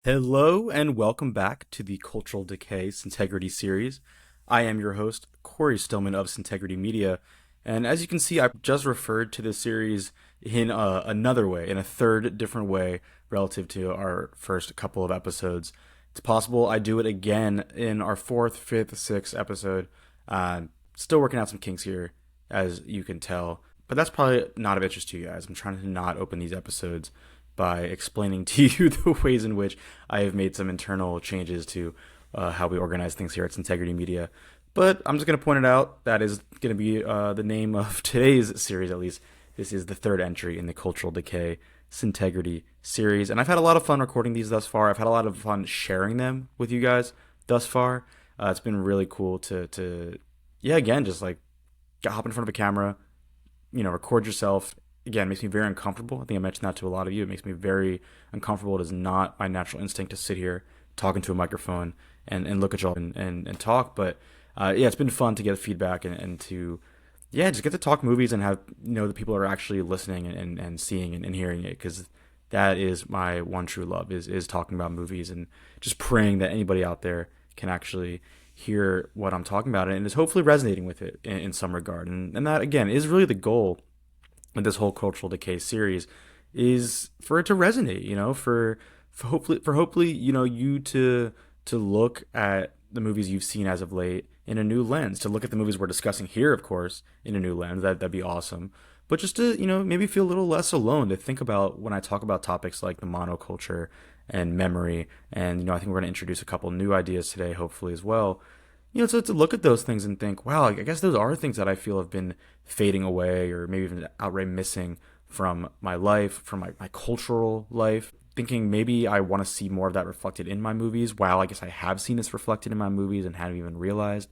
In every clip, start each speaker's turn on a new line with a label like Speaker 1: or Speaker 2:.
Speaker 1: Hello and welcome back to the Cultural Decay CINTEGRITY series. I am your host, Cory Stillman of CINTEGRITY Media, and as you can see, I've just referred to this series in another way, in a third different way relative to our first couple of episodes. It's possible I do it again in our fourth, fifth, sixth episode. Still working out some kinks here, as you can tell, but that's probably not of interest to you guys. I'm trying to not open these episodes by explaining to you the ways in which I have made some internal changes to how we organize things here at CINTEGRITY Media. But I'm just going to point it out. That is going to be the name of today's series, at least. This is the third entry in the Cultural Decay CINTEGRITY series. And I've had a lot of fun recording these thus far. I've had a lot of fun sharing them with you guys thus far. It's been really cool to again, just like hop in front of a camera, record yourself. Again, it makes me very uncomfortable. I think I mentioned that to a lot of you. It makes me very uncomfortable. It is not my natural instinct to sit here talking to a microphone and look at y'all and talk. But it's been fun to get feedback and to just get to talk movies and have the people that are actually listening and seeing and hearing it, because that is my one true love is talking about movies and just praying that anybody out there can actually hear what I'm talking about and is hopefully resonating with it in some regard. And that, again, is really the goal with this whole Cultural Decay series, is for it to resonate, for hopefully you to look at the movies you've seen as of late in a new lens, to look at the movies we're discussing here, of course, in a new lens. That'd be awesome. But just to maybe feel a little less alone, to think about when I talk about topics like the monoculture and memory, and I think we're going to introduce a couple new ideas today, hopefully as well. So to look at those things and think, wow, I guess those are things that I feel have been fading away, or maybe even outright missing from my life, from my cultural life. Thinking maybe I want to see more of that reflected in my movies. Wow, I guess I have seen this reflected in my movies and hadn't even realized.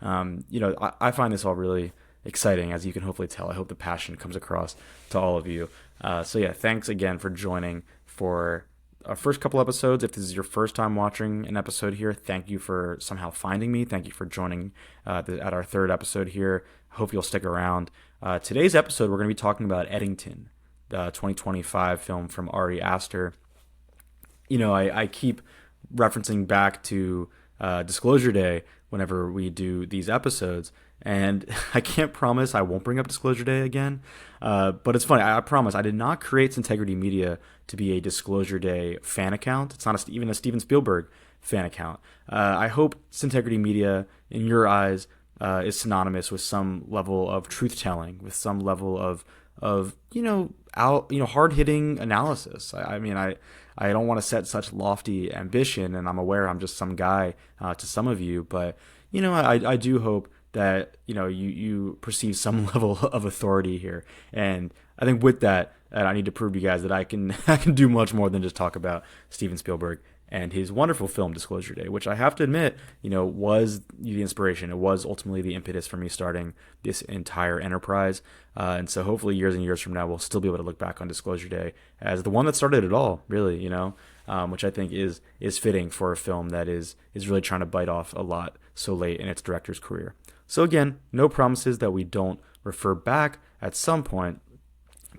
Speaker 1: I find this all really exciting, as you can hopefully tell. I hope the passion comes across to all of you. Thanks again for joining for our first couple episodes. If this is your first time watching an episode here, thank you for somehow finding me. Thank you for joining at our third episode here. Hope you'll stick around. Today's episode, we're going to be talking about Eddington, the 2025 film from Ari Aster. I keep referencing back to Disclosure Day whenever we do these episodes, and I can't promise I won't bring up Disclosure Day again, but it's funny. I promise I did not create CINTEGRITY Media to be a Disclosure Day fan account. It's not even a Steven Spielberg fan account. I hope CINTEGRITY Media, in your eyes, is synonymous with some level of truth telling, with some level of hard hitting analysis. I don't want to set such lofty ambition, and I'm aware I'm just some guy to some of you, but I do hope that you perceive some level of authority here. And I think with that, I need to prove to you guys that I can do much more than just talk about Steven Spielberg and his wonderful film Disclosure Day, which I have to admit, was the inspiration. It was ultimately the impetus for me starting this entire enterprise. And so hopefully years and years from now, we'll still be able to look back on Disclosure Day as the one that started it all, really, which I think is fitting for a film that is really trying to bite off a lot so late in its director's career. So again, no promises that we don't refer back at some point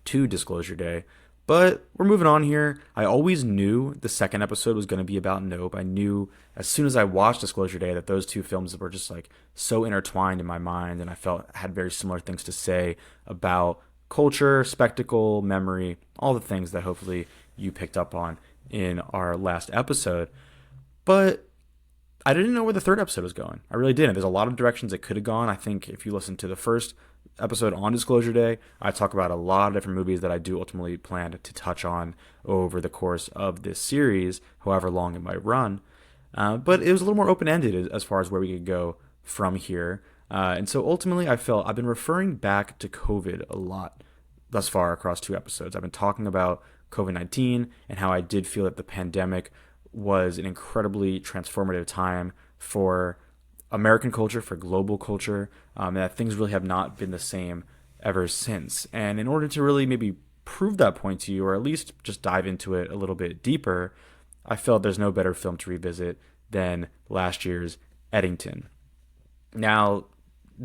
Speaker 1: to Disclosure Day. But we're moving on here. I always knew the second episode was going to be about Nope. I knew as soon as I watched Disclosure Day that those two films were just like so intertwined in my mind, and I felt had very similar things to say about culture, spectacle, memory, all the things that hopefully you picked up on in our last episode. But I didn't know where the third episode was going. I really didn't. There's a lot of directions it could have gone. I think if you listen to the first episode on Disclosure Day, I talk about a lot of different movies that I do ultimately plan to touch on over the course of this series, however long it might run. But it was a little more open-ended as far as where we could go from here. And so ultimately, I felt I've been referring back to COVID a lot thus far across two episodes. I've been talking about COVID-19 and how I did feel that the pandemic was an incredibly transformative time for American culture, for global culture, and that things really have not been the same ever since. And in order to really maybe prove that point to you, or at least just dive into it a little bit deeper, I felt there's no better film to revisit than last year's Eddington. Now,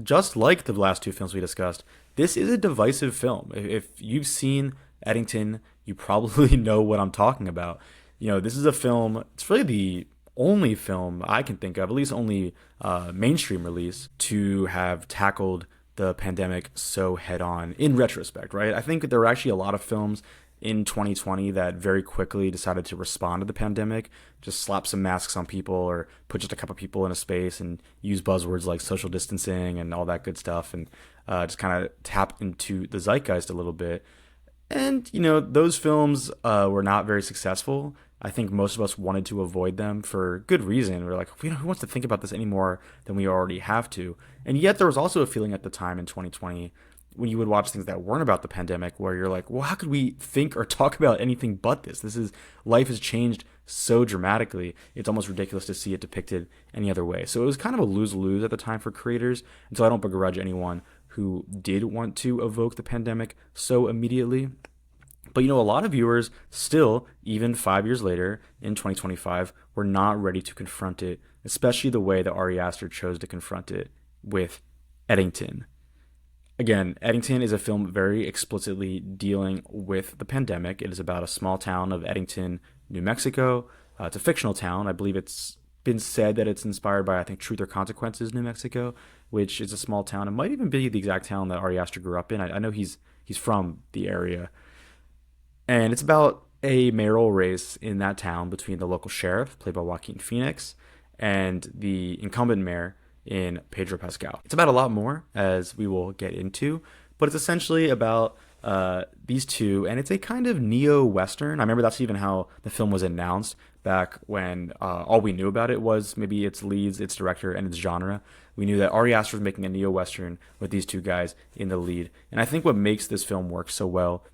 Speaker 1: just like the last two films we discussed, this is a divisive film. If you've seen Eddington, you probably know what I'm talking about. This is a film, it's really the only film I can think of, at least only mainstream release, to have tackled the pandemic so head on in retrospect, right? I think there were actually a lot of films in 2020 that very quickly decided to respond to the pandemic, just slap some masks on people or put just a couple people in a space and use buzzwords like social distancing and all that good stuff, and just kind of tap into the zeitgeist a little bit. And, those films were not very successful. I think most of us wanted to avoid them for good reason. We're like, who wants to think about this any more than we already have to? And yet there was also a feeling at the time in 2020 when you would watch things that weren't about the pandemic where you're like, well, how could we think or talk about anything but this? Life has changed so dramatically. It's almost ridiculous to see it depicted any other way. So it was kind of a lose-lose at the time for creators. And so I don't begrudge anyone who did want to evoke the pandemic so immediately. But a lot of viewers still, even 5 years later in 2025, were not ready to confront it, especially the way that Ari Aster chose to confront it with Eddington. Again, Eddington is a film very explicitly dealing with the pandemic. It is about a small town of Eddington, New Mexico. It's a fictional town. I believe it's been said that it's inspired by, I think, Truth or Consequences, New Mexico, which is a small town. It might even be the exact town that Ari Aster grew up in. I know he's from the area. And it's about a mayoral race in that town between the local sheriff, played by Joaquin Phoenix, and the incumbent mayor in Pedro Pascal. It's about a lot more, as we will get into, but it's essentially about these two, and it's a kind of neo-Western. I remember that's even how the film was announced back when all we knew about it was maybe its leads, its director, and its genre. We knew that Ari Aster was making a neo-Western with these two guys in the lead. And I think what makes this film work so well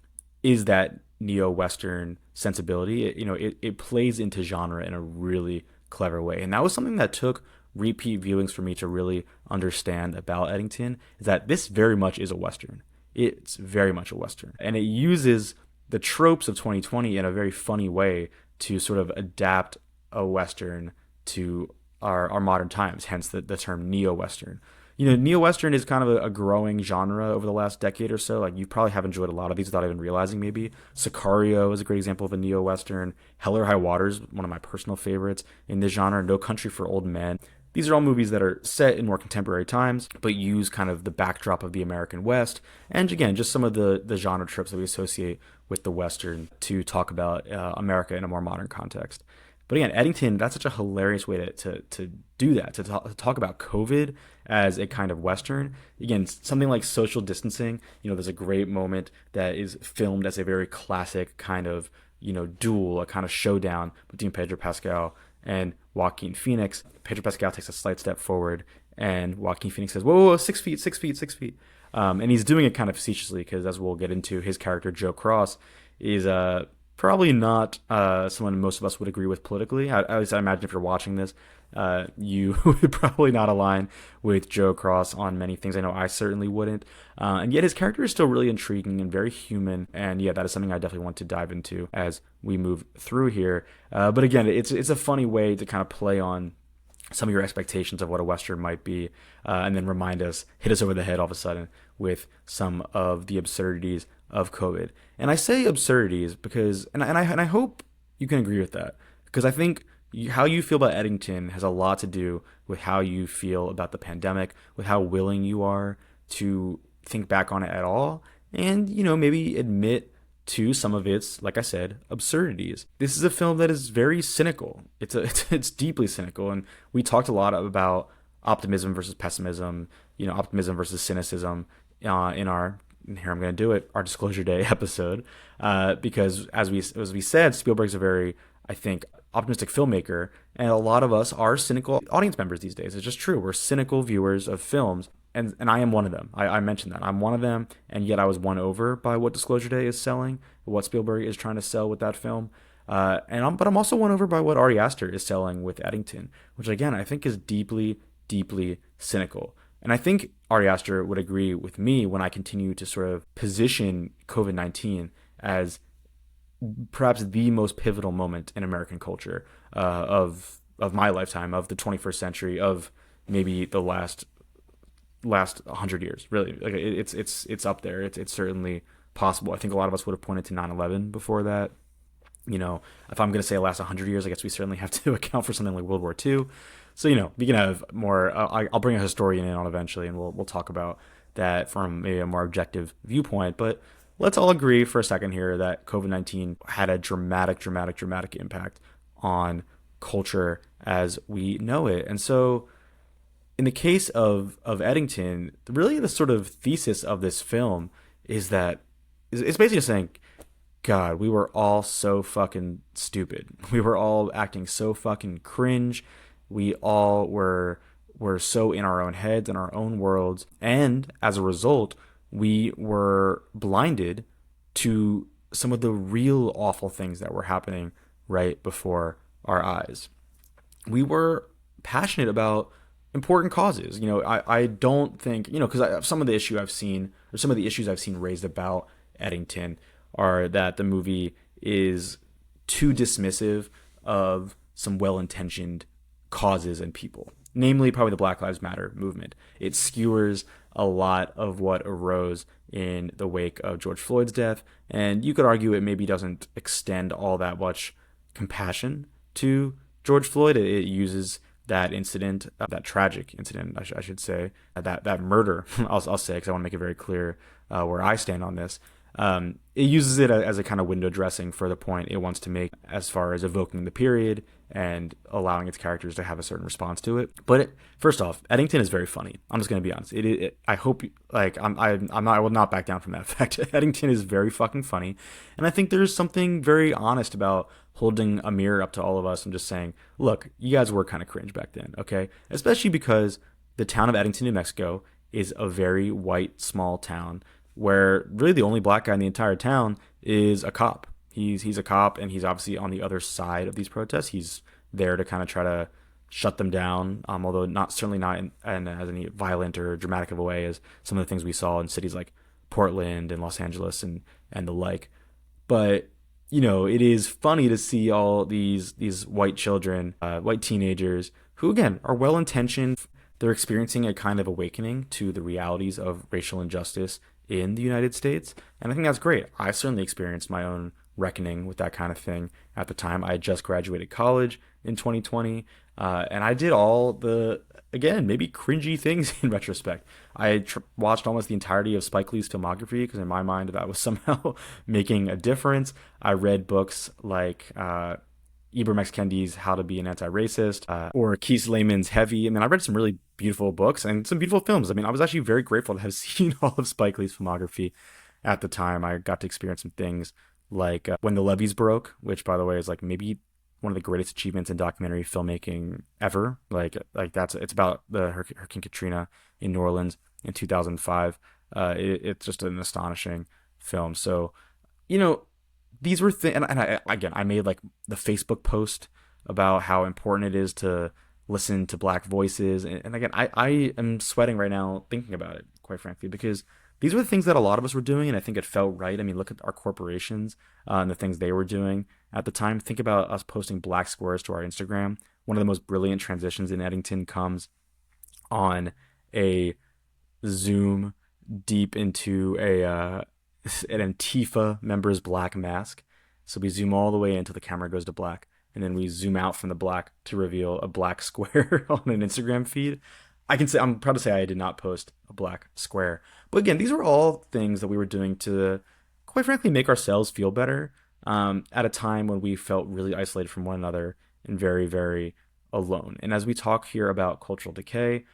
Speaker 1: is that neo-Western sensibility. It plays into genre in a really clever way. And that was something that took repeat viewings for me to really understand about Eddington, is that this very much is a Western. It's very much a Western. And it uses the tropes of 2020 in a very funny way to sort of adapt a Western to our modern times, hence the term neo-Western. Neo-Western is kind of a growing genre over the last decade or so. Like, you probably have enjoyed a lot of these without even realizing, maybe. Sicario is a great example of a neo-Western. Hell or High Water is one of my personal favorites in this genre. No Country for Old Men. These are all movies that are set in more contemporary times, but use kind of the backdrop of the American West. And again, just some of the genre tropes that we associate with the Western to talk about America in a more modern context. But again, Eddington, that's such a hilarious way to do that, to talk about COVID as a kind of Western. Again, something like social distancing, there's a great moment that is filmed as a very classic kind of, duel, a kind of showdown between Pedro Pascal and Joaquin Phoenix. Pedro Pascal takes a slight step forward, and Joaquin Phoenix says, whoa, 6 feet, 6 feet, 6 feet. And he's doing it kind of facetiously because, as we'll get into, his character, Joe Cross, is probably not someone most of us would agree with politically. At least I imagine if you're watching this, you would probably not align with Joe Cross on many things. I know I certainly wouldn't. And yet his character is still really intriguing and very human. And yeah, that is something I definitely want to dive into as we move through here. But again, it's a funny way to kind of play on some of your expectations of what a Western might be, and then hit us over the head all of a sudden with some of the absurdities of COVID. And I say absurdities because, and I hope you can agree with that, because I think how you feel about Eddington has a lot to do with how you feel about the pandemic, with how willing you are to think back on it at all, and, maybe admit to some of its, like I said, absurdities. This is a film that is very cynical. It's deeply cynical, and we talked a lot about optimism versus pessimism, optimism versus cynicism in our, here I'm going to do it, our Disclosure Day episode, because as we said, Spielberg's a very, I think, optimistic filmmaker, and a lot of us are cynical audience members these days. It's just true. We're cynical viewers of films. And I am one of them. I mentioned that. I'm one of them, and yet I was won over by what Disclosure Day is selling, what Spielberg is trying to sell with that film. But I'm also won over by what Ari Aster is selling with Eddington, which, again, I think is deeply, deeply cynical. And I think Ari Aster would agree with me when I continue to sort of position COVID-19 as perhaps the most pivotal moment in American culture of my lifetime, of the 21st century, of maybe the last 100 years. Really, like it's up there. It's certainly possible. I think a lot of us would have pointed to 9/11 before that, You know, if I'm going to say it lasts 100 years, I guess we certainly have to account for something like World War II. So, you know, we can have more. I'll bring a historian in on eventually, and we'll talk about that from maybe a more objective viewpoint. But let's all agree for a second here that COVID-19 had a dramatic impact on culture as we know it. And so, in the case of Eddington, really the sort of thesis of this film is that it's basically saying, God, we were all so fucking stupid. We were all acting so fucking cringe. We all were so in our own heads, in our own worlds, and as a result, we were blinded to some of the real awful things that were happening right before our eyes. We were passionate about important causes. You know, I don't think, you know, because some of the issue I've seen, or some of the issues I've seen raised about Eddington are that the movie is too dismissive of some well-intentioned causes and people, namely probably the Black Lives Matter movement. It skewers a lot of what arose in the wake of George Floyd's death, and you could argue it maybe doesn't extend all that much compassion to George Floyd. It uses that incident, that tragic incident, I should say, that murder, I'll say, because I want to make it very clear where I stand on this. It uses it as a kind of window dressing for the point it wants to make as far as evoking the period and allowing its characters to have a certain response to it. But first off, Eddington is very funny. I'm just going to be honest. I hope, like, I will not back down from that fact. Eddington is very fucking funny. And I think there's something very honest about holding a mirror up to all of us and just saying, look, you guys were kind of cringe back then, okay? Especially because the town of Eddington, New Mexico is a very white, small town where really the only black guy in the entire town is a cop. He's a cop, and he's obviously on the other side of these protests. He's there to kind of try to shut them down, although certainly not in as any violent or dramatic of a way as some of the things we saw in cities like Portland and Los Angeles and the like. But you know, it is funny to see all these white children, white teenagers who again are well intentioned. They're experiencing a kind of awakening to the realities of racial injustice in the United States, and I think that's great. I certainly experienced my own reckoning with that kind of thing at the time. I had just graduated college in 2020, and I did all the, again, maybe cringy things in retrospect. I watched almost the entirety of Spike Lee's filmography because in my mind that was somehow making a difference. I read books like Ibram X. Kendi's How to Be an Anti-Racist, or Keith Lehman's Heavy. I mean, I read some really beautiful books and some beautiful films. I mean, I was actually very grateful to have seen all of Spike Lee's filmography at the time. I got to experience some things like When the Levees Broke, which, by the way, is like maybe one of the greatest achievements in documentary filmmaking ever. It's about the Hurricane Katrina in New Orleans in 2005. It's just an astonishing film. So, you know, these were things, and I made like the Facebook post about how important it is to listen to black voices, and again, I am sweating right now thinking about it, quite frankly, because these were the things that a lot of us were doing, and I think it felt right. I mean, look at our corporations and the things they were doing at the time. Think about us posting black squares to our Instagram. One of the most brilliant transitions in Eddington comes on a Zoom deep into an Antifa member's black mask. So we zoom all the way until the camera goes to black, and then we zoom out from the black to reveal a black square on an Instagram feed. I'm proud to say I did not post a black square. But again, these were all things that we were doing to, quite frankly, make ourselves feel better at a time when we felt really isolated from one another and very, very alone. And as we talk here about cultural decay,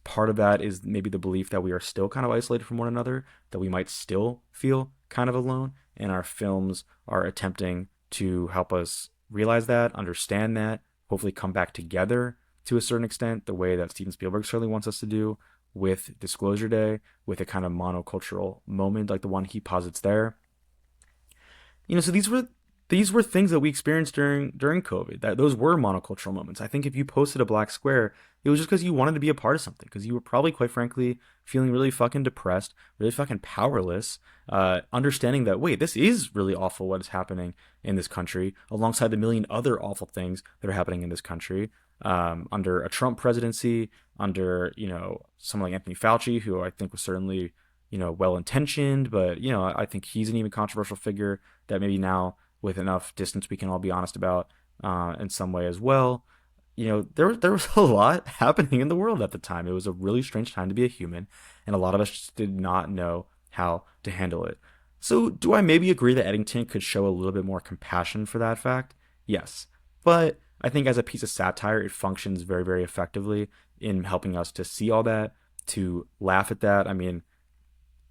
Speaker 1: part of that is maybe the belief that we are still kind of isolated from one another, that we might still feel kind of alone. And our films are attempting to help us realize that, understand that, hopefully come back together to a certain extent, the way that Steven Spielberg certainly wants us to do with Disclosure Day, with a kind of monocultural moment like the one he posits there. You know, so these were things that we experienced during COVID. That those were monocultural moments. I think if you posted a black square, it was just because you wanted to be a part of something, because you were probably, quite frankly, feeling really fucking depressed, really fucking powerless, understanding that, wait, this is really awful what is happening in this country, alongside the million other awful things that are happening in this country. Under a Trump presidency, under, you know, someone like Anthony Fauci, who I think was certainly, you know, well-intentioned, but, you know, I think he's an even controversial figure that maybe now with enough distance we can all be honest about in some way as well. There was a lot happening in the world at the time. It was a really strange time to be a human, and a lot of us just did not know how to handle it. So, do I maybe agree that Eddington could show a little bit more compassion for that fact? Yes. But I think as a piece of satire, it functions very, very effectively in helping us to see all that, to laugh at that. I mean,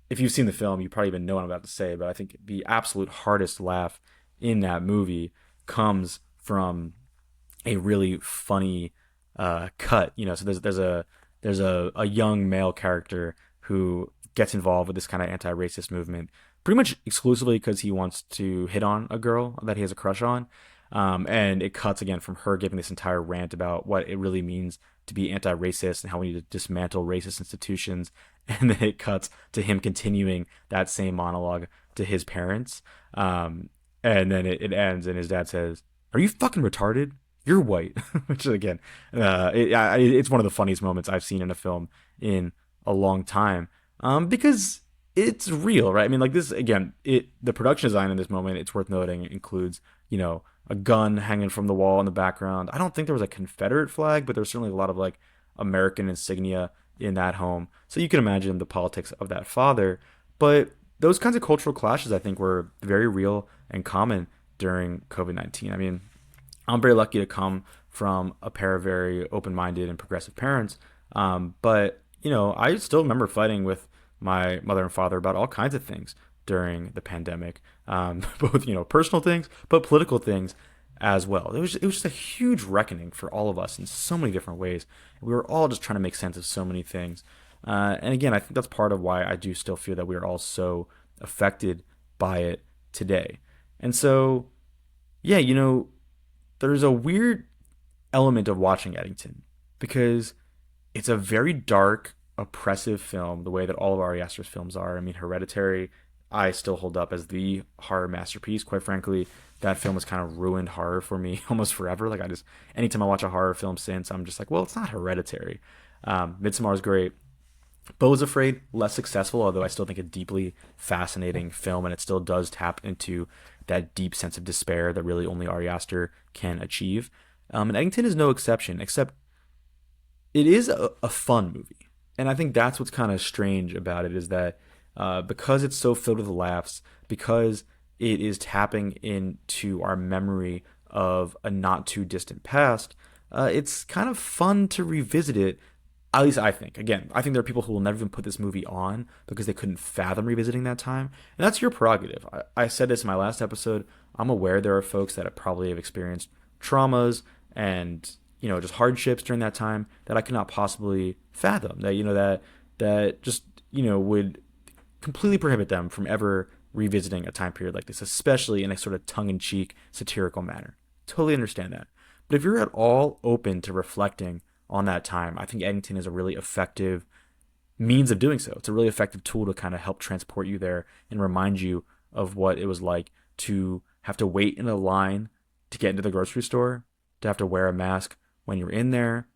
Speaker 1: if you've seen the film, you probably even know what I'm about to say, but I think the absolute hardest laugh in that movie comes from a really funny cut. So there's a young male character who gets involved with this kind of anti-racist movement, pretty much exclusively because he wants to hit on a girl that he has a crush on. And it cuts again from her giving this entire rant about what it really means to be anti-racist and how we need to dismantle racist institutions. And then it cuts to him continuing that same monologue to his parents. And then it ends, and his dad says, "Are you fucking retarded? You're white." Which again, it's one of the funniest moments I've seen in a film in a long time, because it's real, right? I mean, like this again, the production design in this moment, it's worth noting, includes a gun hanging from the wall in the background. I don't think there was a Confederate flag, but there's certainly a lot of like American insignia in that home. So you can imagine the politics of that father. But those kinds of cultural clashes, I think, were very real and common during COVID-19. I mean, I'm very lucky to come from a pair of very open-minded and progressive parents. But I still remember fighting with my mother and father about all kinds of things during the pandemic, both personal things, but political things as well. It was just a huge reckoning for all of us in so many different ways. We were all just trying to make sense of so many things. And again, I think that's part of why I do still feel that we are all so affected by it today. And so, yeah, there's a weird element of watching Eddington because it's a very dark, oppressive film, the way that all of Ari Aster's films are. I mean, Hereditary, I still hold up as the horror masterpiece. Quite frankly, that film has kind of ruined horror for me almost forever. Like anytime I watch a horror film since, I'm just like, well, it's not Hereditary. Midsommar is great. Beau was Afraid, less successful, although I still think a deeply fascinating film, and it still does tap into that deep sense of despair that really only Ari Aster can achieve. And Eddington is no exception, except it is a fun movie. And I think that's what's kind of strange about it is that because it's so filled with laughs, because it is tapping into our memory of a not too distant past, it's kind of fun to revisit it. At least I think. Again, I think there are people who will never even put this movie on because they couldn't fathom revisiting that time. And that's your prerogative. I said this in my last episode. I'm aware there are folks that probably have experienced traumas and just hardships during that time that I could not possibly fathom. That just would completely prohibit them from ever revisiting a time period like this, especially in a sort of tongue-in-cheek, satirical manner. Totally understand that. But if you're at all open to reflecting on that time, I think Eddington is a really effective means of doing so. It's a really effective tool to kind of help transport you there and remind you of what it was like to have to wait in a line to get into the grocery store, to have to wear a mask when you're in there,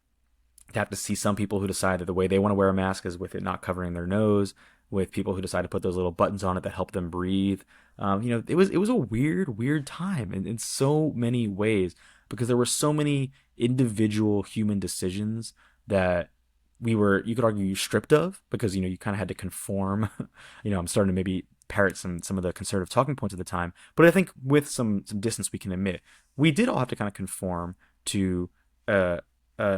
Speaker 1: to have to see some people who decide that the way they want to wear a mask is with it not covering their nose, with people who decide to put those little buttons on it that help them breathe. It was a weird time in so many ways because there were so many individual human decisions that you could argue, stripped of because you kind of had to conform. I'm starting to maybe parrot some of the conservative talking points at the time, but I think with some distance we can admit we did all have to kind of conform to an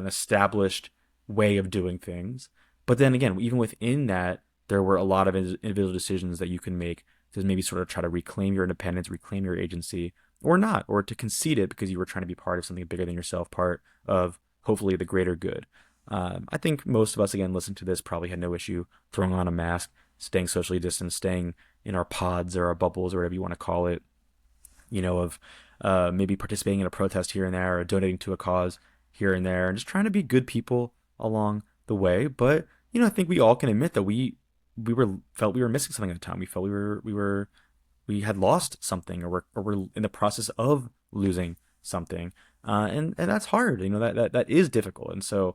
Speaker 1: established way of doing things. But then again, even within that, there were a lot of individual decisions that you can make to maybe sort of try to reclaim your independence, reclaim your agency, or not, or to concede it because you were trying to be part of something bigger than yourself, part of hopefully the greater good. I think most of us, again, listening to this probably had no issue throwing on a mask, staying socially distant, staying in our pods or our bubbles or whatever you want to call it, of maybe participating in a protest here and there or donating to a cause here and there and just trying to be good people along the way. But, I think we all can admit that we felt we were missing something at the time. We felt we had lost something or we're in the process of losing something. And that's hard, that is difficult. And so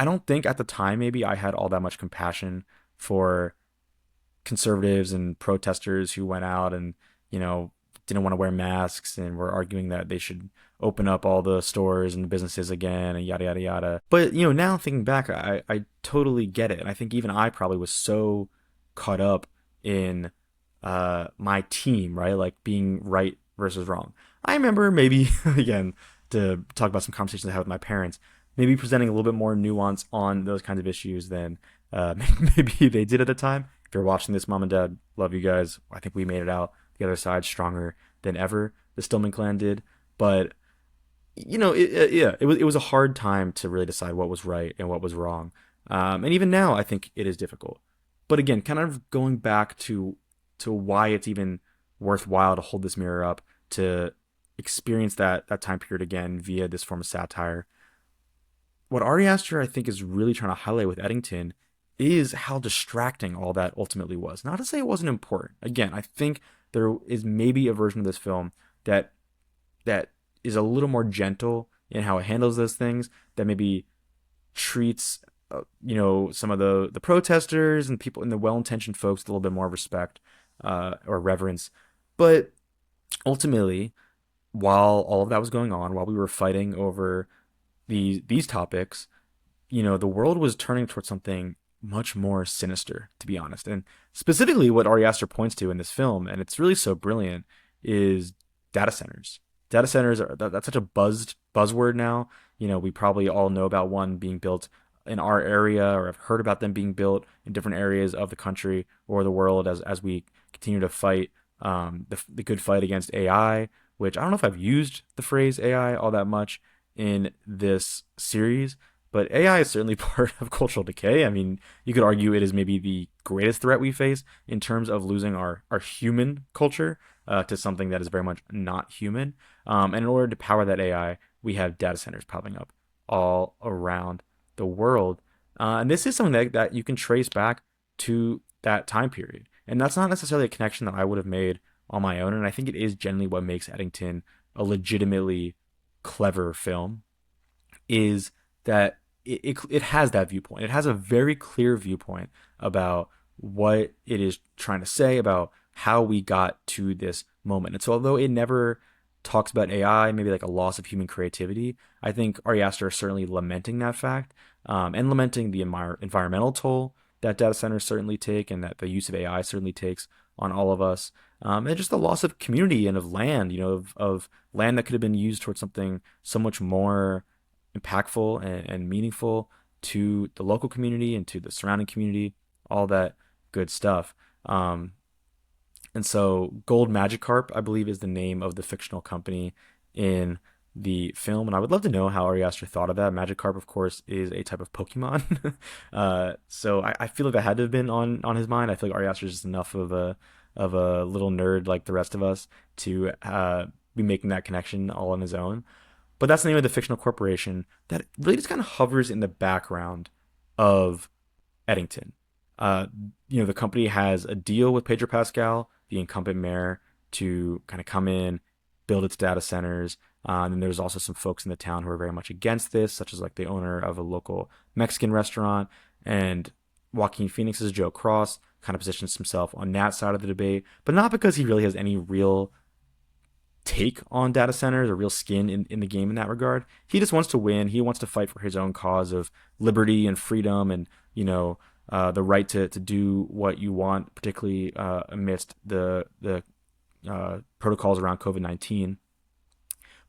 Speaker 1: I don't think at the time maybe I had all that much compassion for conservatives and protesters who went out and, didn't want to wear masks and were arguing that they should open up all the stores and businesses again and yada yada yada. But now thinking back, I totally get it, and I think even I probably was so caught up in my team, right? Like being right versus wrong. I remember maybe again to talk about some conversations I had with my parents, maybe presenting a little bit more nuance on those kinds of issues than maybe they did at the time. If you're watching this, mom and dad, love you guys. I think we made it out the other side stronger than ever. The Stillman clan did, but yeah, it was a hard time to really decide what was right and what was wrong. And even now, I think it is difficult. But again, kind of going back to why it's even worthwhile to hold this mirror up, to experience that time period again via this form of satire. What Ari Aster, I think, is really trying to highlight with Eddington is how distracting all that ultimately was. Not to say it wasn't important. Again, I think there is maybe a version of this film that that is a little more gentle in how it handles those things, that maybe treats some of the protesters and people and the well-intentioned folks with a little bit more respect or reverence. But ultimately, while all of that was going on, while we were fighting over these topics, the world was turning towards something much more sinister, to be honest. And specifically, what Ari Aster points to in this film, and it's really so brilliant, is data centers. Data centers that's such a buzzword now. We probably all know about one being built in our area, or have heard about them being built in different areas of the country or the world as we continue to fight the good fight against AI. Which I don't know if I've used the phrase AI all that much in this series, but AI is certainly part of cultural decay. I mean, you could argue it is maybe the greatest threat we face in terms of losing our human culture to something that is very much not human. And in order to power that AI, we have data centers popping up all around the world. And this is something that you can trace back to that time period. And that's not necessarily a connection that I would have made on my own. And I think it is generally what makes Eddington a legitimately clever film, is that it has that viewpoint. It has a very clear viewpoint about what it is trying to say about how we got to this moment. And so although it never talks about AI, maybe like a loss of human creativity, I think Ari Aster is certainly lamenting that fact, and lamenting the environmental toll that data centers certainly take, and that the use of AI certainly takes on all of us, and just the loss of community and of land, of land that could have been used towards something so much more impactful and meaningful to the local community and to the surrounding community, all that good stuff. And so Gold Magikarp, I believe, is the name of the fictional company in the film. And I would love to know how Ari Aster thought of that. Magikarp, of course, is a type of Pokemon. So I feel like that had to have been on his mind. I feel like Ari Aster is just enough of a little nerd like the rest of us to be making that connection all on his own. But that's the name of the fictional corporation that really just kind of hovers in the background of Eddington. Uh, the company has a deal with Pedro Pascal, the incumbent mayor, to kind of come in, build its data centers. And then there's also some folks in the town who are very much against this, such as like the owner of a local Mexican restaurant. And Joaquin Phoenix's Joe Cross kind of positions himself on that side of the debate, but not because he really has any real take on data centers or real skin in the game in that regard. He just wants to win. He wants to fight for his own cause of liberty and freedom, and the right to do what you want, particularly amidst the protocols around COVID-19.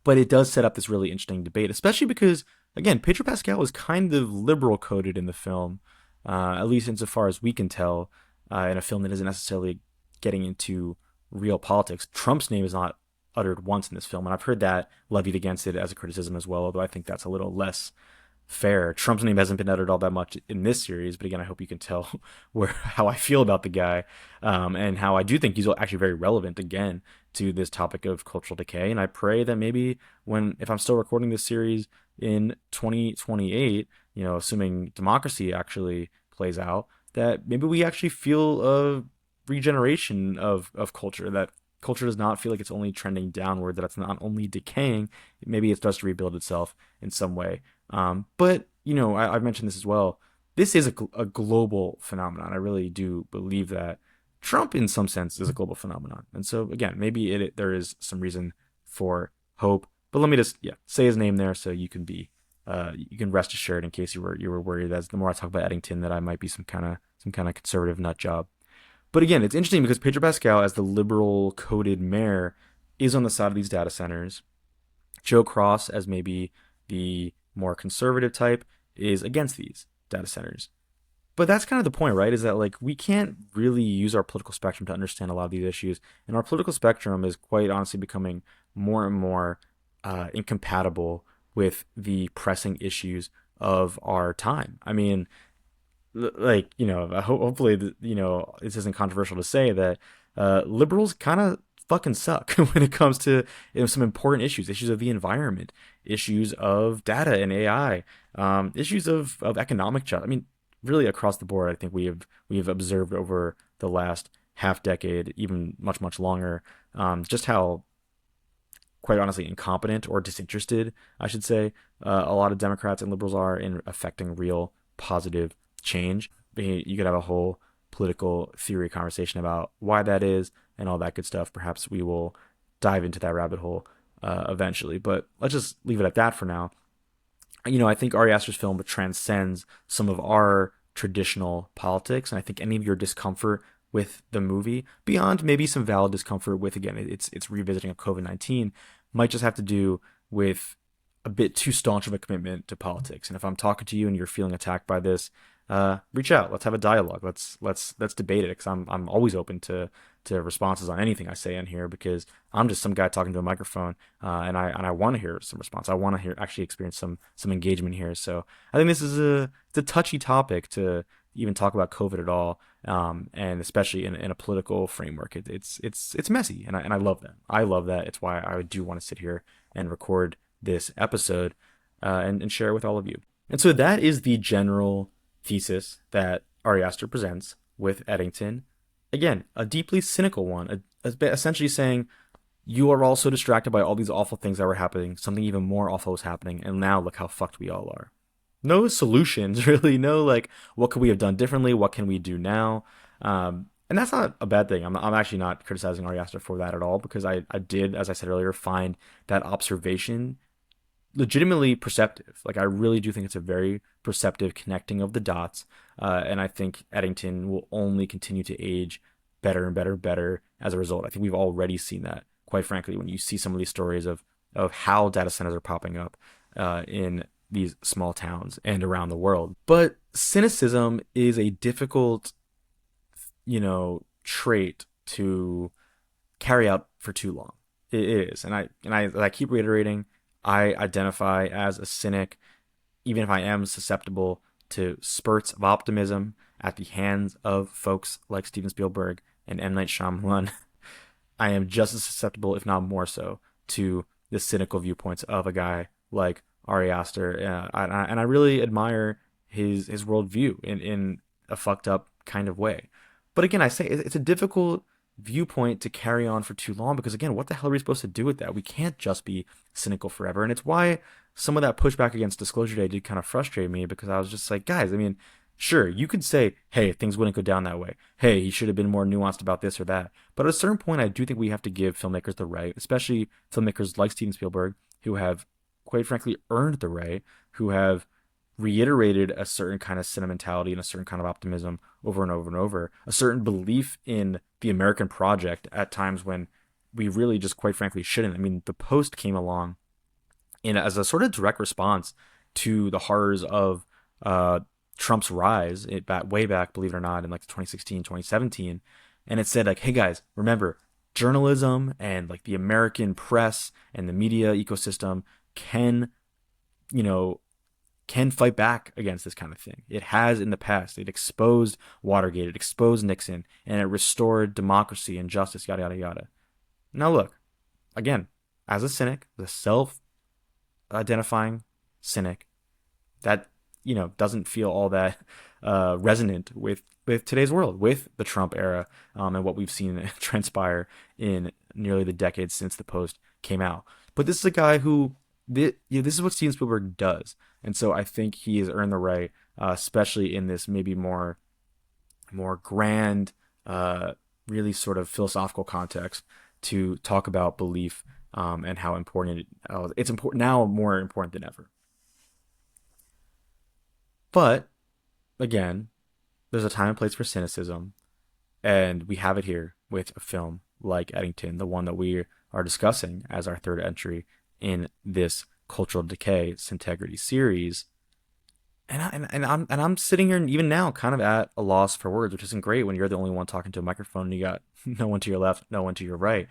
Speaker 1: But it does set up this really interesting debate, especially because, again, Pedro Pascal is kind of liberal coded in the film, at least insofar as we can tell, in a film that isn't necessarily getting into real politics. Trump's name is not uttered once in this film, and I've heard that levied against it as a criticism as well, although I think that's a little less fair. Trump's name hasn't been uttered all that much in this series, but again, I hope you can tell how I feel about the guy, and how I do think he's actually very relevant again to this topic of cultural decay. And I pray that maybe if I'm still recording this series in 2028, assuming democracy actually plays out, that maybe we actually feel a regeneration of culture, that culture does not feel like it's only trending downward, that it's not only decaying, maybe it starts to rebuild itself in some way. But I've mentioned this as well. This is a global phenomenon. I really do believe that. Trump, in some sense, is a global phenomenon. And so, again, maybe there is some reason for hope. But let me just say his name there so you can rest assured in case you were worried that the more I talk about Eddington that I might be some kind of conservative nut job. But again, it's interesting because Pedro Pascal, as the liberal coded mayor, is on the side of these data centers. Joe Cross, as maybe the more conservative type, is against these data centers. But that's kind of the point, right? Is that like we can't really use our political spectrum to understand a lot of these issues, and our political spectrum is quite honestly becoming more and more incompatible with the pressing issues of our time. I mean, like hopefully this isn't controversial to say that liberals kind of fucking suck when it comes to some important issues of the environment, issues of data and AI, issues of economic justice. I mean, really across the board, I think we have observed over the last half decade, even much longer, just how, quite honestly, incompetent or disinterested, I should say, a lot of Democrats and liberals are in affecting real positive change. You could have a whole political theory conversation about why that is and all that good stuff. Perhaps we will dive into that rabbit hole eventually, but let's just leave it at that for now. I think Ari Aster's film transcends some of our traditional politics, and I think any of your discomfort with the movie, beyond maybe some valid discomfort with, again, it's revisiting of COVID-19, might just have to do with a bit too staunch of a commitment to politics. And if I'm talking to you and you're feeling attacked by this, reach out. Let's have a dialogue. Let's debate it, because I'm always open to responses on anything I say in here, because I'm just some guy talking to a microphone, and I want to hear some response. I want to actually experience some engagement here. So I think this is it's a touchy topic to even talk about COVID at all, and especially in a political framework. It's messy, and I love that. I love that. It's why I do want to sit here and record this episode and share it with all of you. And so that is the general thesis that Ari Aster presents with Eddington. Again, a deeply cynical one, essentially saying you are all so distracted by all these awful things that were happening, something even more awful was happening, and now look how fucked we all are. No solutions, really. No, like, what could we have done differently? What can we do now? And that's not a bad thing. I'm actually not criticizing Ari Aster for that at all, because I did, as I said earlier, find that observation legitimately perceptive. Like, I really do think it's a very perceptive connecting of the dots, and I think Eddington will only continue to age better and better as a result. I think we've already seen that, quite frankly, when you see some of these stories of how data centers are popping up in these small towns and around the world. But cynicism is a difficult, trait to carry out for too long. It is, and I keep reiterating, I identify as a cynic, even if I am susceptible to spurts of optimism at the hands of folks like Steven Spielberg and M. Night Shyamalan. I am just as susceptible, if not more so, to the cynical viewpoints of a guy like Ari Aster, and I really admire his worldview in a fucked up kind of way. But again, I say it's a difficult viewpoint to carry on for too long, because again, what the hell are we supposed to do with that? We can't just be cynical forever, and it's why some of that pushback against Disclosure Day did kind of frustrate me, because I was just like, guys, I mean, sure, you could say, hey, things wouldn't go down that way. Hey, he should have been more nuanced about this or that. But at a certain point, I do think we have to give filmmakers the right, especially filmmakers like Steven Spielberg, who have, quite frankly, earned the right, who have reiterated a certain kind of sentimentality and a certain kind of optimism over and over and over, a certain belief in the American project at times when we really just, quite frankly, shouldn't. I mean, The Post came along as a sort of direct response to the horrors of Trump's rise way back, believe it or not, in like 2016, 2017. And it said, like, hey guys, remember, journalism and like the American press and the media ecosystem can fight back against this kind of thing. It has in the past. It exposed Watergate, it exposed Nixon, and it restored democracy and justice, yada, yada, yada. Now look, again, as a cynic, the self-identifying cynic, that, doesn't feel all that resonant with today's world, with the Trump era, and what we've seen transpire in nearly the decades since The Post came out. But this is a guy who, this is what Steven Spielberg does. And so I think he has earned the right, especially in this maybe more grand really sort of philosophical context to talk about belief, and how important it's important now, more important than ever. But again, there's a time and place for cynicism, and we have it here with a film like Eddington, the one that we are discussing as our third entry in this Cultural Decay Integrity series. And I'm sitting here even now kind of at a loss for words, which isn't great when you're the only one talking to a microphone and you got no one to your left, no one to your right.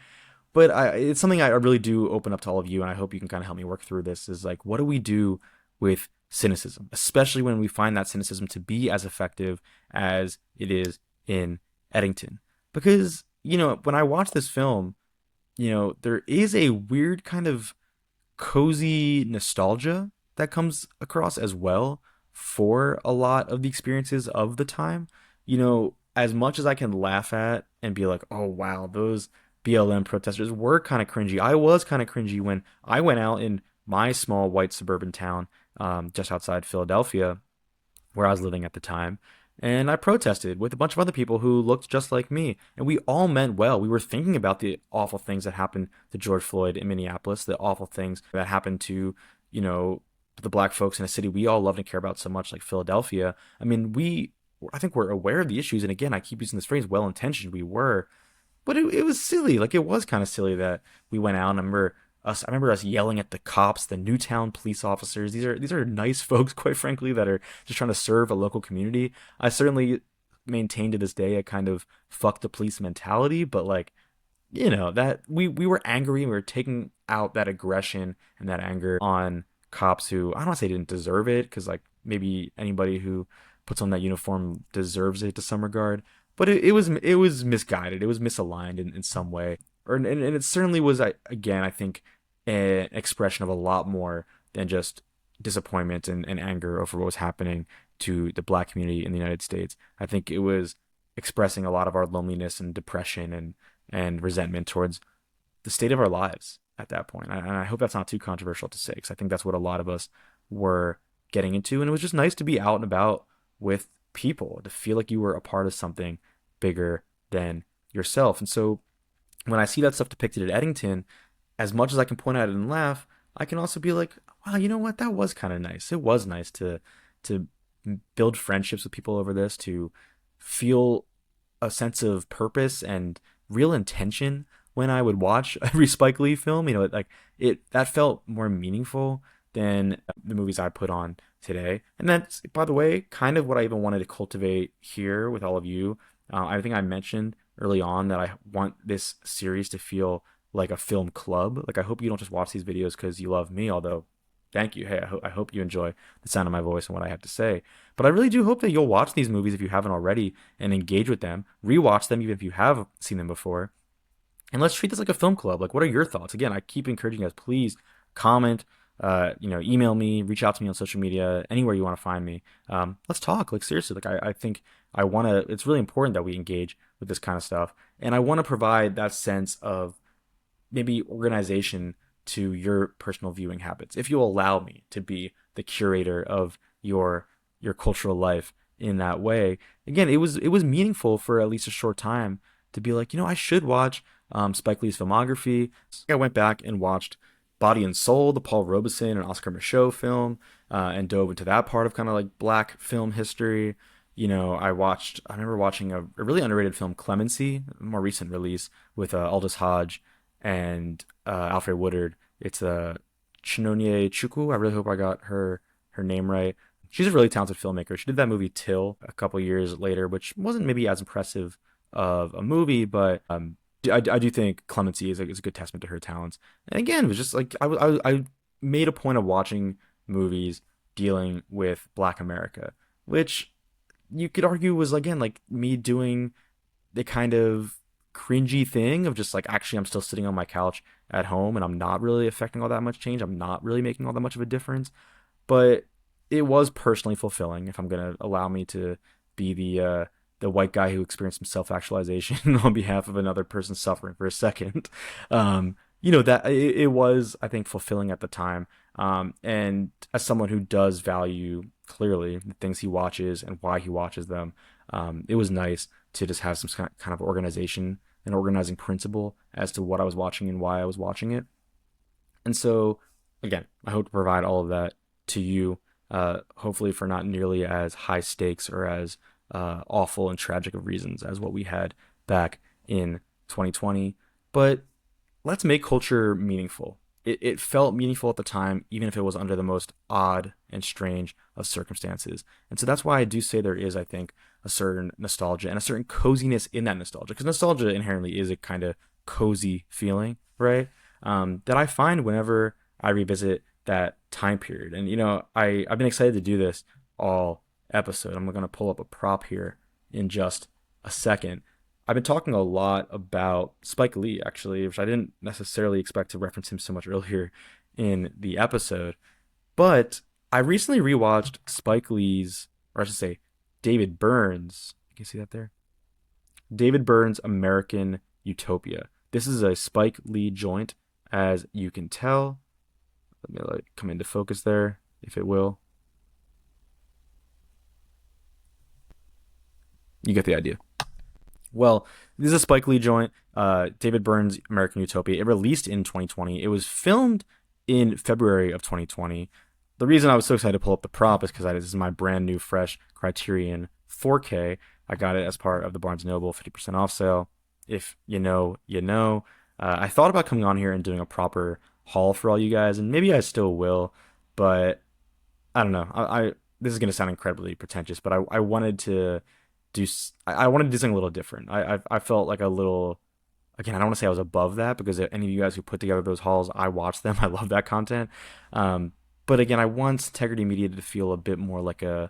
Speaker 1: But it's something I really do open up to all of you, and I hope you can kind of help me work through this. Is like, what do we do with cynicism, especially when we find that cynicism to be as effective as it is in Eddington? Because when I watch this film, there is a weird kind of cozy nostalgia that comes across as well for a lot of the experiences of the time. As much as I can laugh at and be like, oh wow, those BLM protesters were kind of cringy. I was kind of cringy when I went out in my small white suburban town, just outside Philadelphia, where I was living at the time. And I protested with a bunch of other people who looked just like me. And we all meant well. We were thinking about the awful things that happened to George Floyd in Minneapolis, the awful things that happened to, the black folks in a city we all love and care about so much, like Philadelphia. I mean, I think we're aware of the issues. And again, I keep using this phrase, well intentioned. We were. But it was silly. Like, it was kind of silly that we went out. And I remember us yelling at the cops, the Newtown police officers. These are nice folks, quite frankly, that are just trying to serve a local community. I certainly maintain to this day a kind of fuck the police mentality, but like, that we were angry and we were taking out that aggression and that anger on cops who, I don't want to say didn't deserve it, because like maybe anybody who puts on that uniform deserves it to some regard, but it was misguided. It was misaligned in some way, and it certainly was. Again, I think an expression of a lot more than just disappointment and anger over what was happening to the black community in the United States. I think it was expressing a lot of our loneliness and depression and resentment towards the state of our lives at that point. And I hope that's not too controversial to say, because I think that's what a lot of us were getting into. And it was just nice to be out and about with people, to feel like you were a part of something bigger than yourself. And so when I see that stuff depicted at Eddington, as much as I can point at it and laugh, I can also be like, wow, you know what? That was kind of nice. It was nice to build friendships with people over this, to feel a sense of purpose and real intention when I would watch every Spike Lee film. That felt more meaningful than the movies I put on today. And that's, by the way, kind of what I even wanted to cultivate here with all of you. I think I mentioned early on that I want this series to feel like a film club. Like, I hope you don't just watch these videos because you love me, although thank you. Hey, I hope you enjoy the sound of my voice and what I have to say. But I really do hope that you'll watch these movies if you haven't already and engage with them. Rewatch them even if you have seen them before. And let's treat this like a film club. Like, what are your thoughts? Again, I keep encouraging you guys, please comment, email me, reach out to me on social media, anywhere you want to find me. Let's talk. Like, seriously, like I think it's really important that we engage with this kind of stuff. And I want to provide that sense of maybe organization to your personal viewing habits, if you'll allow me to be the curator of your cultural life in that way. Again, it was meaningful for at least a short time to be like, I should watch Spike Lee's filmography. I went back and watched Body and Soul, the Paul Robeson and Oscar Micheaux film, and dove into that part of kind of like black film history. I remember watching a really underrated film, Clemency, a more recent release with Aldous Hodge and Alfred Woodard. It's Chinonye Chukwu. I really hope I got her name right. She's a really talented filmmaker. She did that movie Till a couple years later, which wasn't maybe as impressive of a movie, but I do think Clemency is a good testament to her talents. And again, it was just like I made a point of watching movies dealing with Black America, which you could argue was, again, like me doing the kind of cringy thing of just like, actually, I'm still sitting on my couch at home and I'm not really affecting all that much change. I'm not really making all that much of a difference, but it was personally fulfilling, if I'm going to allow me to be the white guy who experienced some self-actualization on behalf of another person suffering for a second. That it was, I think, fulfilling at the time. And as someone who does value clearly the things he watches and why he watches them. It was nice to just have some kind of organization and organizing principle as to what I was watching and why I was watching it. And so, again, I hope to provide all of that to you, hopefully for not nearly as high stakes or as awful and tragic of reasons as what we had back in 2020. But let's make culture meaningful. It felt meaningful at the time, even if it was under the most odd and strange of circumstances. And so that's why I do say there is, I think, a certain nostalgia and a certain coziness in that nostalgia. Because nostalgia inherently is a kind of cozy feeling, right? That I find whenever I revisit that time period. And, I've been excited to do this all episode. I'm going to pull up a prop here in just a second. I've been talking a lot about Spike Lee, actually, which I didn't necessarily expect to reference him so much earlier in the episode. But I recently rewatched Spike Lee's, or I should say, David Byrne's. You can see that there? David Byrne's American Utopia. This is a Spike Lee joint, as you can tell. Let me come into focus there, if it will. You get the idea. Well, this is a Spike Lee joint, David Byrne's American Utopia. It released in 2020. It was filmed in February of 2020. The reason I was so excited to pull up the prop is because this is my brand new, fresh Criterion 4K. I got it as part of the Barnes & Noble 50% off sale. If you know, you know. I thought about coming on here and doing a proper haul for all you guys, and maybe I still will, but I don't know. I this is going to sound incredibly pretentious, but I wanted to I wanted to do something a little different. I felt like a little, again, I don't want to say I was above that, because any of you guys who put together those hauls, I watch them. I love that content. But again, I want Integrity Media to feel a bit more like how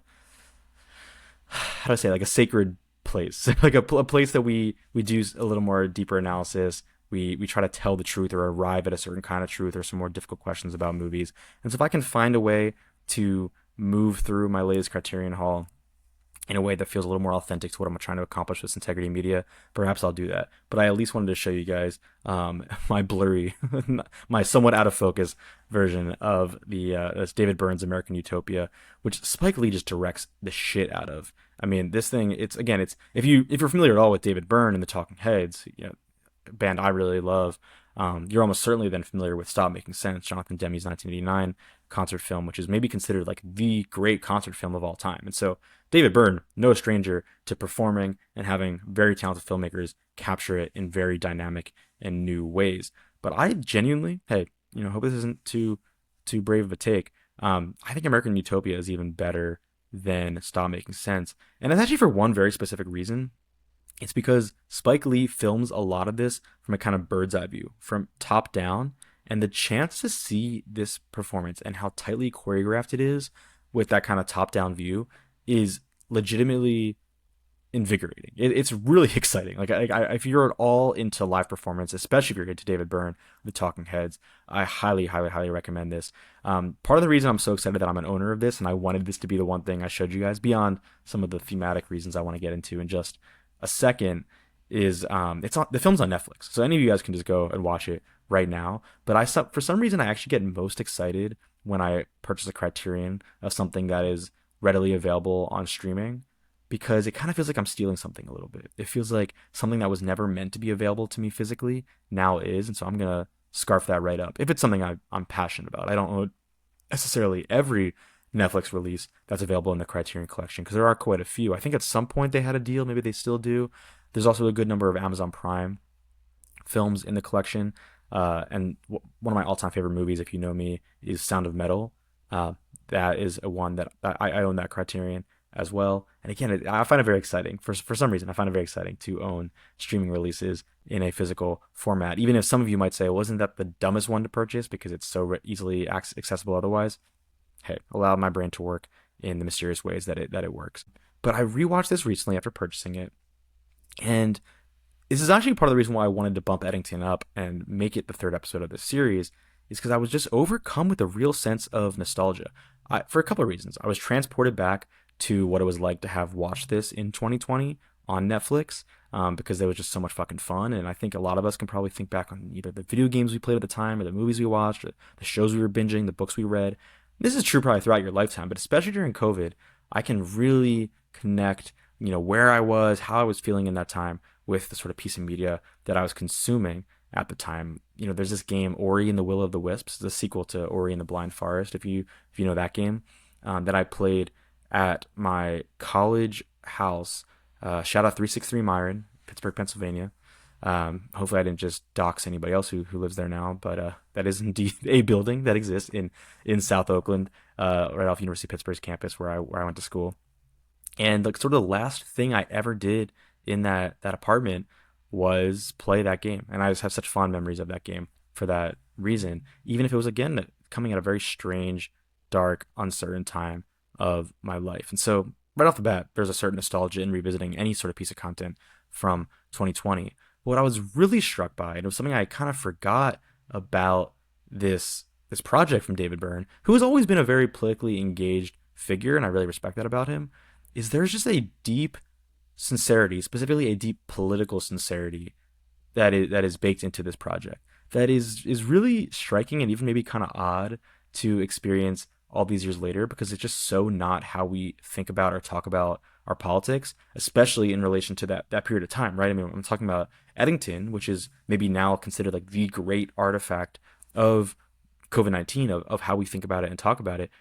Speaker 1: do I say, like a sacred place, like a place that we do a little more deeper analysis. We try to tell the truth or arrive at a certain kind of truth or some more difficult questions about movies. And so if I can find a way to move through my latest Criterion haul in a way that feels a little more authentic to what I'm trying to accomplish with Integrity Media, perhaps I'll do that. But I at least wanted to show you guys my blurry, my somewhat out of focus version of that's David Byrne's American Utopia, which Spike Lee just directs the shit out of. I mean, this thing, it's if you're familiar at all with David Byrne and the Talking Heads, band I really love, you're almost certainly then familiar with Stop Making Sense, Jonathan Demme's 1989 concert film, which is maybe considered like the great concert film of all time. And so David Byrne, no stranger to performing and having very talented filmmakers capture it in very dynamic and new ways. But I genuinely, hope this isn't too brave of a take. I think American Utopia is even better than Stop Making Sense. And it's actually for one very specific reason. It's because Spike Lee films a lot of this from a kind of bird's eye view, from top down, and the chance to see this performance and how tightly choreographed it is with that kind of top down view is legitimately invigorating. It's really exciting. Like if you're at all into live performance, especially if you're into David Byrne, the Talking Heads, I highly, highly, highly recommend this. Part of the reason I'm so excited that I'm an owner of this, and I wanted this to be the one thing I showed you guys beyond some of the thematic reasons I want to get into in just a second, is the film's on Netflix, so any of you guys can just go and watch it right now. But for some reason I actually get most excited when I purchase a Criterion of something that is readily available on streaming, because it kind of feels like I'm stealing something a little bit. It feels like something that was never meant to be available to me physically now is, and so I'm gonna scarf that right up if it's something I'm passionate about. I don't know necessarily every Netflix release that's available in the Criterion Collection, because there are quite a few. I think at some point they had a deal, maybe they still do. There's also a good number of Amazon Prime films in the collection, and one of my all-time favorite movies, if you know me, is Sound of Metal. That is a one that I own that Criterion as well. And again, I find it very exciting. For some reason, I find it very exciting to own streaming releases in a physical format, even if some of you might say, well, isn't that the dumbest one to purchase because it's so easily accessible otherwise? Hey, allow my brain to work in the mysterious ways that it works. But I rewatched this recently after purchasing it, and this is actually part of the reason why I wanted to bump Eddington up and make it the third episode of this series, is because I was just overcome with a real sense of nostalgia. For a couple of reasons. I was transported back to what it was like to have watched this in 2020 on Netflix, because it was just so much fucking fun. And I think a lot of us can probably think back on either the video games we played at the time, or the movies we watched, or the shows we were binging, the books we read. This is true probably throughout your lifetime, but especially during COVID, I can really connect, where I was, how I was feeling in that time with the sort of piece of media that I was consuming at the time. There's this game Ori and the Will of the Wisps, the sequel to Ori and the Blind Forest, if you know that game, that I played at my college house. Shout out 363 Myron, Pittsburgh, Pennsylvania. Hopefully, I didn't just dox anybody else who lives there now, but that is indeed a building that exists in South Oakland, right off University of Pittsburgh's campus where I went to school. And like sort of the last thing I ever did in that apartment was play that game, and I just have such fond memories of that game for that reason. Even if it was again coming at a very strange, dark, uncertain time of my life, and so right off the bat, there's a certain nostalgia in revisiting any sort of piece of content from 2020. What I was really struck by, and it was something I kind of forgot about this project from David Byrne, who has always been a very politically engaged figure, and I really respect that about him, is there's just a deep sincerity, specifically a deep political sincerity that is baked into this project. That is really striking and even maybe kind of odd to experience all these years later, because it's just so not how we think about or talk about our politics, especially in relation to that period of time, right? I mean, I'm talking about Eddington, which is maybe now considered like the great artifact of COVID-19, of how we think about it and talk about it.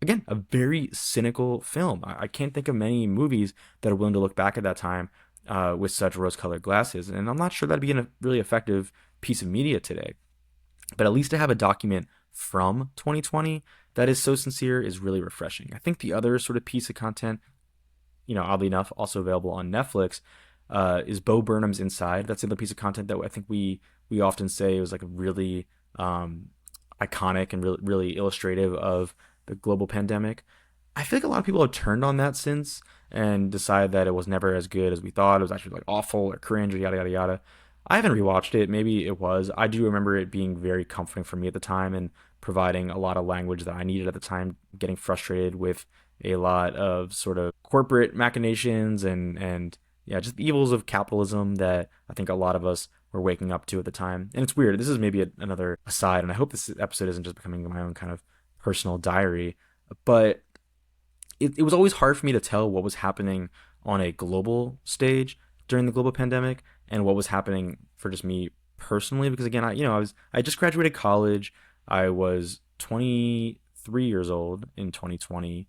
Speaker 1: Again, a very cynical film. I can't think of many movies that are willing to look back at that time with such rose-colored glasses, and I'm not sure that'd be a really effective piece of media today. But at least to have a document from 2020 that is so sincere is really refreshing. I think the other sort of piece of content, oddly enough, also available on Netflix, is Bo Burnham's Inside. That's the other piece of content that I think we often say was like a really iconic and really illustrative of the global pandemic. I feel like a lot of people have turned on that since and decided that it was never as good as we thought. It was actually like awful or cringe or yada yada yada. I haven't rewatched it. Maybe it was. I do remember it being very comforting for me at the time and providing a lot of language that I needed at the time, getting frustrated with a lot of sort of corporate machinations and yeah, just the evils of capitalism that I think a lot of us were waking up to at the time. And it's weird. This is maybe another aside, and I hope this episode isn't just becoming my own kind of personal diary, but it was always hard for me to tell what was happening on a global stage during the global pandemic and what was happening for just me personally. Because again, I just graduated college. I was 23 years old in 2020.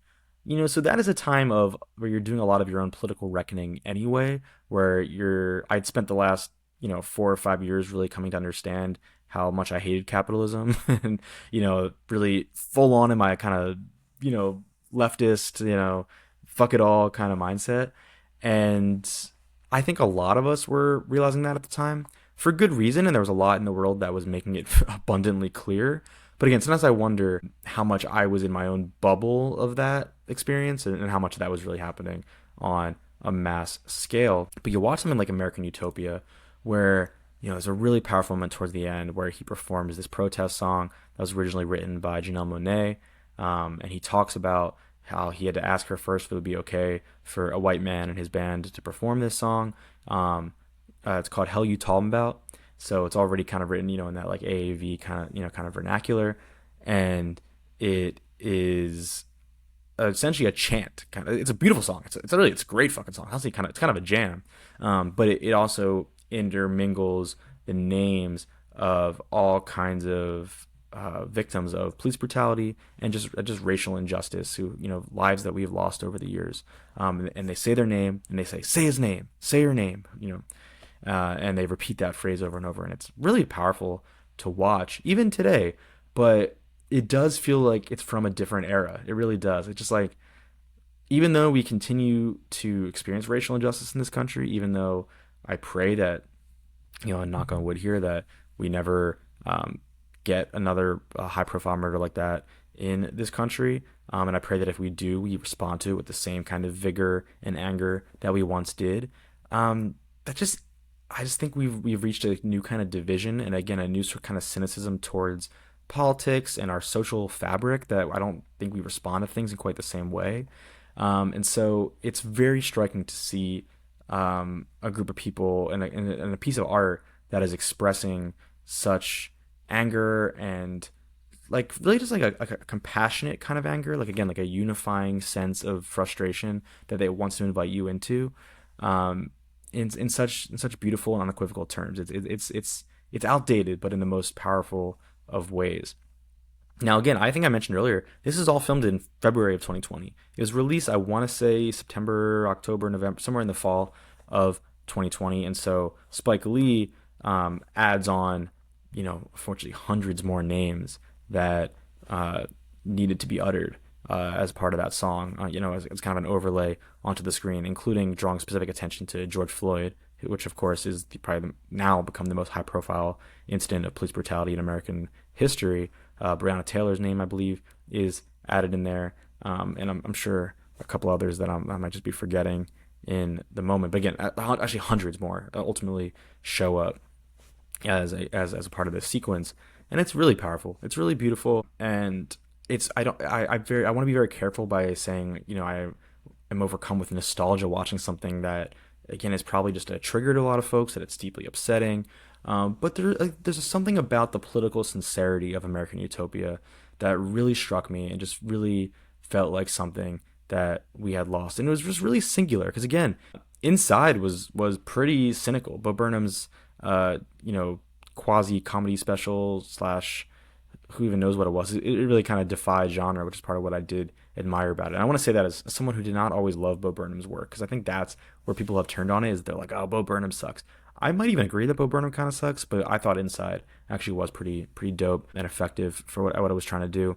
Speaker 1: So that is a time of where you're doing a lot of your own political reckoning anyway, where I'd spent the last 4 or 5 years really coming to understand how much I hated capitalism and really full on in my kind of leftist fuck it all kind of mindset. And I think a lot of us were realizing that at the time for good reason, and there was a lot in the world that was making it abundantly clear. But again, sometimes I wonder how much I was in my own bubble of that experience and how much of that was really happening on a mass scale. But you watch something like American Utopia, where there's a really powerful moment towards the end where he performs this protest song that was originally written by Janelle Monáe, and he talks about how he had to ask her first if it would be okay for a white man and his band to perform this song. It's called "Hell You Talking About," so it's already kind of written, in that like AAV kind of vernacular, and it is essentially a chant. It's a beautiful song. It's a great fucking song. Honestly, it's kind of a jam, but it also intermingles the names of all kinds of victims of police brutality and just racial injustice, who lives that we've lost over the years, and they say their name and they say his name, say your name, and they repeat that phrase over and over, and it's really powerful to watch even today. But it does feel like it's from a different era. It really does. It's just like, even though we continue to experience racial injustice in this country, even though I pray that, and knock on wood here, that we never get another high profile murder like that in this country. And I pray that if we do, we respond to it with the same kind of vigor and anger that we once did. I just think we've reached a new kind of division, and again, a new sort of kind of cynicism towards politics and our social fabric, that I don't think we respond to things in quite the same way. And so it's very striking to see a group of people and a piece of art that is expressing such anger and like really just like a compassionate kind of anger, like again like a unifying sense of frustration that they wants to invite you into, um, in such beautiful and unequivocal terms. It's outdated, but in the most powerful of ways. Now, again, I think I mentioned earlier, this is all filmed in February of 2020. It was released, I want to say, September, October, November, somewhere in the fall of 2020. And so Spike Lee adds on, unfortunately, hundreds more names that needed to be uttered as part of that song, as kind of an overlay onto the screen, including drawing specific attention to George Floyd, which, of course, is now become the most high profile incident of police brutality in American history. Breonna Taylor's name, I believe, is added in there, and I'm sure a couple others that I might just be forgetting in the moment. But again, actually, hundreds more ultimately show up as a part of this sequence, and it's really powerful. It's really beautiful, and I want to be very careful by saying, I am overcome with nostalgia watching something that, again, is probably just a trigger to a lot of folks, that it's deeply upsetting. But there's something about the political sincerity of American Utopia that really struck me and just really felt like something that we had lost. And it was just really singular because, again, Inside was pretty cynical. Bo Burnham's, quasi comedy special slash who even knows what it was. It really kind of defied genre, which is part of what I did admire about it. And I want to say that as someone who did not always love Bo Burnham's work, because I think that's where people have turned on it, is they're like, oh, Bo Burnham sucks. I might even agree that Bo Burnham kind of sucks, but I thought Inside actually was pretty dope and effective for what I was trying to do.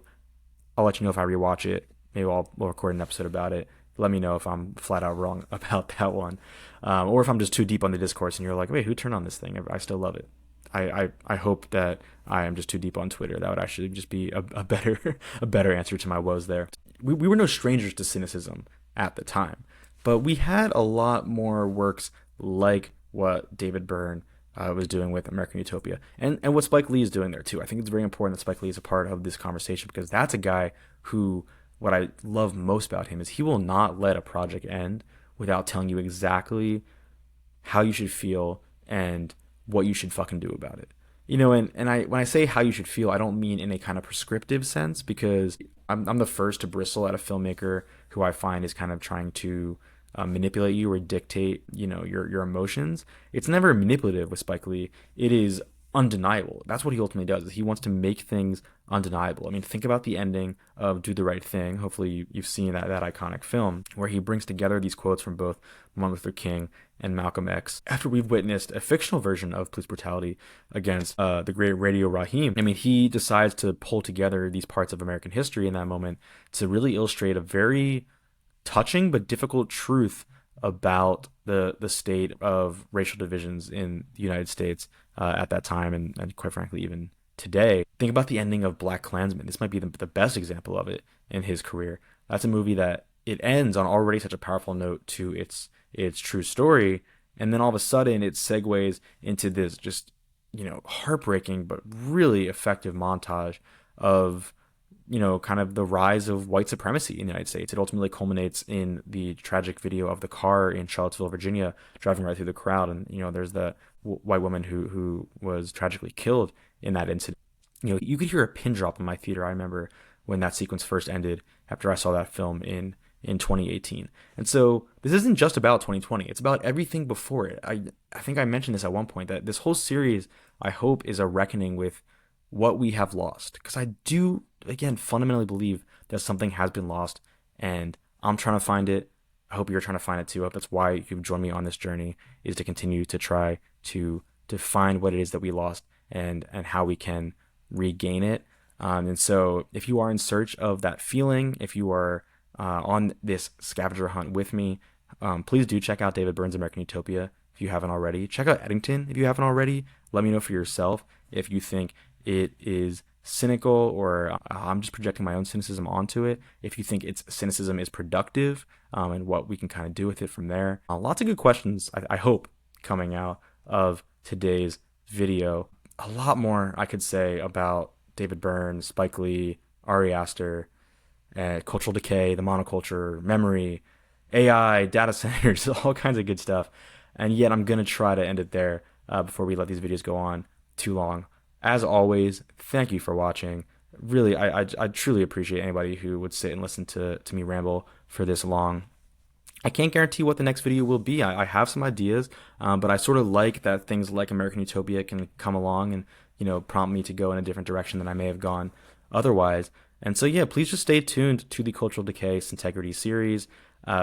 Speaker 1: I'll let you know if I rewatch it. Maybe we'll record an episode about it. Let me know if I'm flat out wrong about that one, or if I'm just too deep on the discourse and you're like, wait, who turned on this thing? I still love it. I hope that I am just too deep on Twitter. That would actually just be a better a better answer to my woes there. We were no strangers to cynicism at the time, but we had a lot more works like what David Byrne was doing with American Utopia, and what Spike Lee is doing there too. I think it's very important that Spike Lee is a part of this conversation, because that's a guy who, what I love most about him is he will not let a project end without telling you exactly how you should feel and what you should fucking do about it. And when I say how you should feel, I don't mean in a kind of prescriptive sense, because I'm the first to bristle at a filmmaker who I find is kind of trying to manipulate you or dictate, your emotions. It's never manipulative with Spike Lee. It is undeniable. That's what he ultimately does. Is he wants to make things undeniable. I mean, think about the ending of Do the Right Thing. Hopefully you've seen that iconic film, where he brings together these quotes from both Martin Luther King and Malcolm X after we've witnessed a fictional version of police brutality against the great Radio Raheem. I mean, he decides to pull together these parts of American history in that moment to really illustrate a very touching but difficult truth about the state of racial divisions in the United States at that time, and quite frankly even today. Think about the ending of Black Klansman. This might be the best example of it in his career. That's a movie that it ends on already such a powerful note to its true story, and then all of a sudden it segues into this just heartbreaking but really effective montage of kind of the rise of white supremacy in the United States. It ultimately culminates in the tragic video of the car in Charlottesville, Virginia, driving right through the crowd. And, there's the white woman who was tragically killed in that incident. You could hear a pin drop in my theater. I remember when that sequence first ended after I saw that film in 2018. And so this isn't just about 2020. It's about everything before it. I think I mentioned this at one point, that this whole series, I hope, is a reckoning with what we have lost. Because I do, again, fundamentally believe that something has been lost, and I'm trying to find it. I hope you're trying to find it too. I hope that's why you've joined me on this journey, is to continue to try to find what it is that we lost and how we can regain it. And so if you are in search of that feeling, if you are on this scavenger hunt with me, please do check out David Byrne's American Utopia if you haven't already. Check out Eddington if you haven't already. Let me know for yourself if you think it is cynical, or I'm just projecting my own cynicism onto it. If you think its cynicism is productive, and what we can kind of do with it from there. Lots of good questions, I hope, coming out of today's video. A lot more I could say about David Byrne, Spike Lee, Ari Aster, Cultural Decay, the monoculture, memory, AI, data centers, all kinds of good stuff. And yet I'm going to try to end it there before we let these videos go on too long. As always, thank you for watching. really, I truly appreciate anybody who would sit and listen to me ramble for this long. I can't guarantee what the next video will be. I have some ideas, but I sort of like that things like American Utopia can come along and, prompt me to go in a different direction than I may have gone otherwise. And so, yeah, please just stay tuned to the Cultural Decay Integrity series.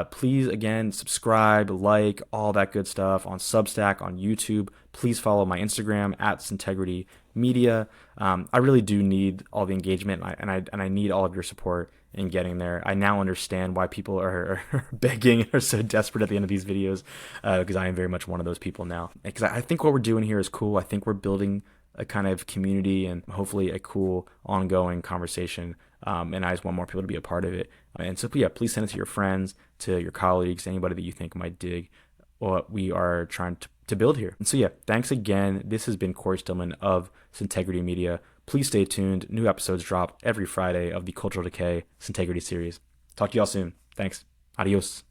Speaker 1: Please, again, subscribe, like, all that good stuff on Substack, on YouTube. Please follow my Instagram at Sintegrity Media. I really do need all the engagement, and I need all of your support in getting there. I now understand why people are begging and are so desperate at the end of these videos, because I am very much one of those people now. Because I think what we're doing here is cool. I think we're building a kind of community and hopefully a cool ongoing conversation. And I just want more people to be a part of it. And so, yeah, please send it to your friends, to your colleagues, anybody that you think might dig what we are trying to build here. And so, yeah, thanks again. This has been Cory Stillman of CINTEGRITY Media. Please stay tuned. New episodes drop every Friday of the Cultural Decay Integrity series. Talk to y'all soon. Thanks. Adios.